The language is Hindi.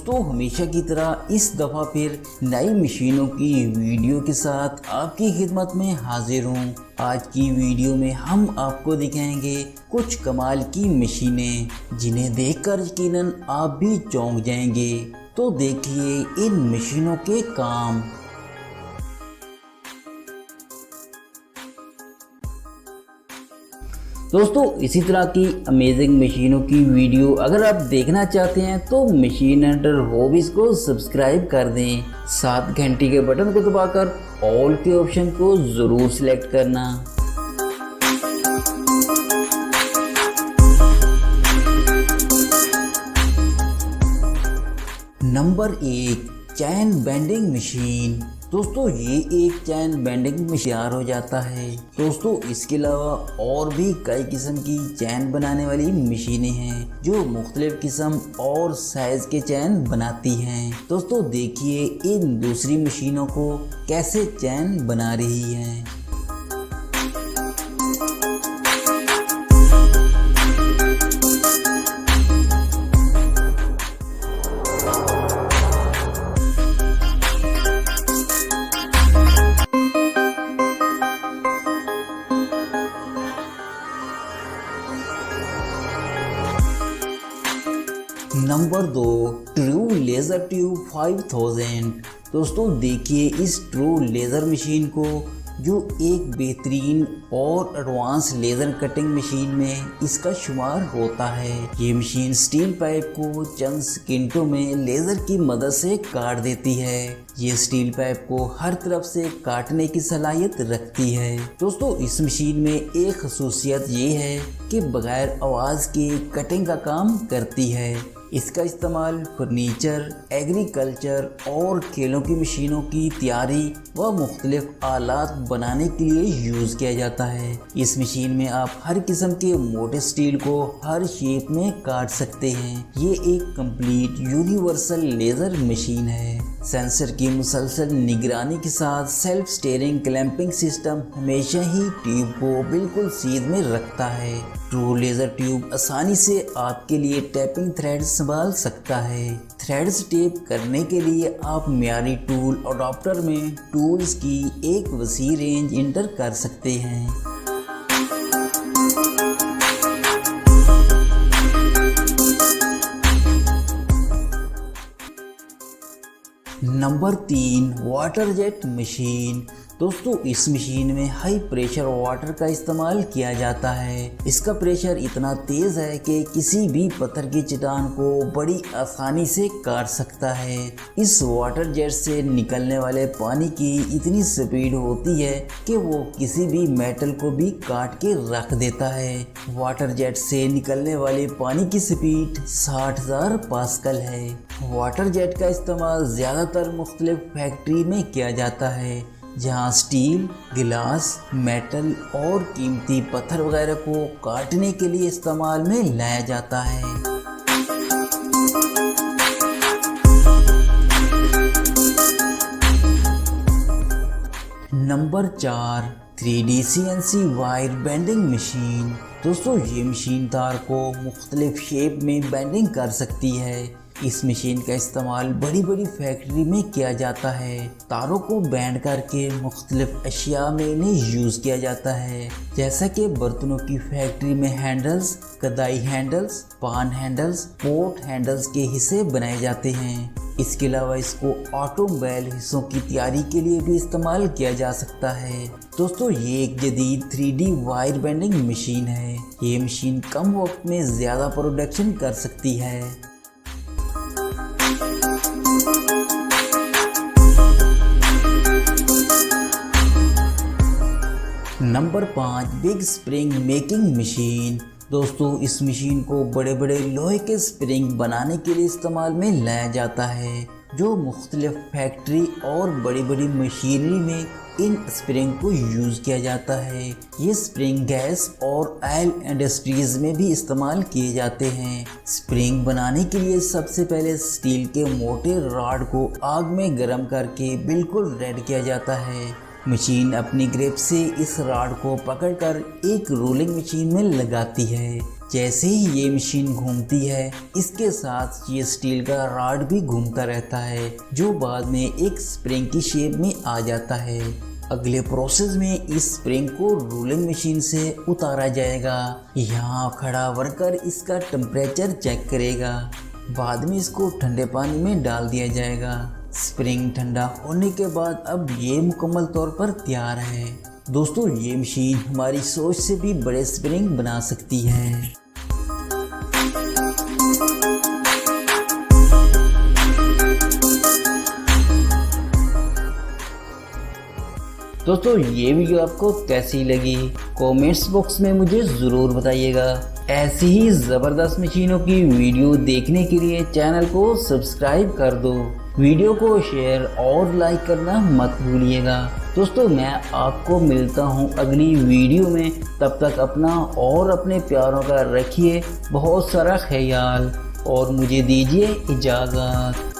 दोस्तों हमेशा की तरह इस दफ़ा फिर नई मशीनों की वीडियो के साथ आपकी खिदमत में हाजिर हूँ। आज की वीडियो में हम आपको दिखाएंगे कुछ कमाल की मशीनें जिन्हें देखकर यकीनन आप भी चौंक जाएंगे। तो देखिए इन मशीनों के काम। दोस्तों इसी तरह की अमेजिंग मशीनों की वीडियो अगर आप देखना चाहते हैं तो मशीन हंटर हॉबीज को सब्सक्राइब कर दें, साथ घंटी के बटन को दबाकर ऑल के ऑप्शन को ज़रूर सिलेक्ट करना। नंबर 1, चैन बेंडिंग मशीन। दोस्तों ये एक चैन बेंडिंग में तैयार हो जाता है। दोस्तों इसके अलावा और भी कई किस्म की चैन बनाने वाली मशीनें हैं जो मुख्तलिफ किस्म और साइज के चैन बनाती हैं। दोस्तों देखिए इन दूसरी मशीनों को कैसे चैन बना रही हैं। Number 2, true laser tube 5000। दोस्तों देखिए इस ट्रू लेज़र मशीन को जो एक बेहतरीन और एडवांस लेज़र कटिंग मशीन में इसका शुमार होता है। ये मशीन स्टील पाइप को चंद सेकंडों में लेज़र की मदद से काट देती है। ये स्टील पाइप को हर तरफ से काटने की सलाहियत रखती है। दोस्तों इस मशीन में एक खसूसियत ये है कि बगैर आवाज़ के कटिंग का काम करती है। इसका इस्तेमाल फर्नीचर, एग्रीकल्चर और खेलों की मशीनों की तैयारी व मुख्तलिफ आलात बनाने के लिए यूज़ किया जाता है। इस मशीन में आप हर किस्म के मोटे स्टील को हर शेप में काट सकते हैं। ये एक कंप्लीट यूनिवर्सल लेज़र मशीन है। सेंसर की मुसलसल निगरानी के साथ सेल्फ स्टीयरिंग क्लैंपिंग सिस्टम हमेशा ही ट्यूब को बिल्कुल सीध में रखता है। ट्रू लेज़र ट्यूब आसानी से आपके लिए टैपिंग थ्रेड संभाल सकता है। थ्रेड्स टेप करने के लिए आप मियारी टूल अडॉप्टर में टूल्स की एक वसी रेंज इंटर कर सकते हैं। Number 3, water jet machine. दोस्तों इस मशीन में हाई प्रेशर वाटर का इस्तेमाल किया जाता है। इसका प्रेशर इतना तेज़ है कि किसी भी पत्थर की चट्टान को बड़ी आसानी से काट सकता है। इस वाटर जेट से निकलने वाले पानी की इतनी स्पीड होती है कि वो किसी भी मेटल को भी काट के रख देता है। वाटर जेट से निकलने वाले पानी की स्पीड 60,000 पास्कल है। वाटर जेट का इस्तेमाल ज़्यादातर मुख्तलिफ फैक्ट्री में किया जाता है जहां स्टील, गिलास, मेटल और कीमती पत्थर वगैरह को काटने के लिए इस्तेमाल में लाया जाता है। Number 4, 3D CNC wire bending machine. दोस्तों ये मशीन तार को मुख्तलिफ शेप में बेंडिंग कर सकती है। इस मशीन का इस्तेमाल बड़ी बड़ी फैक्ट्री में किया जाता है। तारों को बैंड करके मुख्तलिफ अशिया में इन्हें यूज़ किया जाता है, जैसा कि बर्तनों की फैक्ट्री में हैंडल्स, कदाई हैंडल्स, पान हैंडल्स, पोट हैंडल्स के हिस्से बनाए जाते हैं। इसके अलावा इसको ऑटोमोबाइल हिस्सों की तैयारी के लिए भी इस्तेमाल किया जा सकता है। दोस्तों ये एक जदीद 3D वायर बेंडिंग मशीन है। ये मशीन कम वक्त में ज़्यादा प्रोडक्शन कर सकती है। Number 5, big spring making machine. दोस्तों इस मशीन को बड़े बड़े लोहे के स्प्रिंग बनाने के लिए इस्तेमाल में लाया जाता है, जो मुख्तलिफ फैक्ट्री और बड़ी बड़ी मशीनरी में इन स्प्रिंग को यूज़ किया जाता है। ये स्प्रिंग गैस और ऑयल इंडस्ट्रीज में भी इस्तेमाल किए जाते हैं। स्प्रिंग बनाने के लिए सबसे पहले स्टील के मोटे रॉड को आग में गर्म करके बिल्कुल रेड किया जाता है। मशीन अपनी ग्रिप से इस रॉड को पकड़कर एक रोलिंग मशीन में लगाती है। जैसे ही ये मशीन घूमती है इसके साथ ये स्टील का रॉड भी घूमता रहता है जो बाद में एक स्प्रिंग की शेप में आ जाता है। अगले प्रोसेस में इस स्प्रिंग को रोलिंग मशीन से उतारा जाएगा। यहाँ खड़ा वर्कर इसका टेम्परेचर चेक करेगा। बाद में इसको ठंडे पानी में डाल दिया जाएगा। स्प्रिंग ठंडा होने के बाद अब ये मुकम्मल तौर पर तैयार है। दोस्तों ये मशीन हमारी सोच से भी बड़े स्प्रिंग बना सकती है। दोस्तों ये वीडियो आपको कैसी लगी कमेंट्स बॉक्स में मुझे ज़रूर बताइएगा। ऐसी ही ज़बरदस्त मशीनों की वीडियो देखने के लिए चैनल को सब्सक्राइब कर दो। वीडियो को शेयर और लाइक करना मत भूलिएगा। दोस्तों मैं आपको मिलता हूँ अगली वीडियो में। तब तक अपना और अपने प्यारों का रखिए बहुत सारा ख्याल और मुझे दीजिए इजाज़त।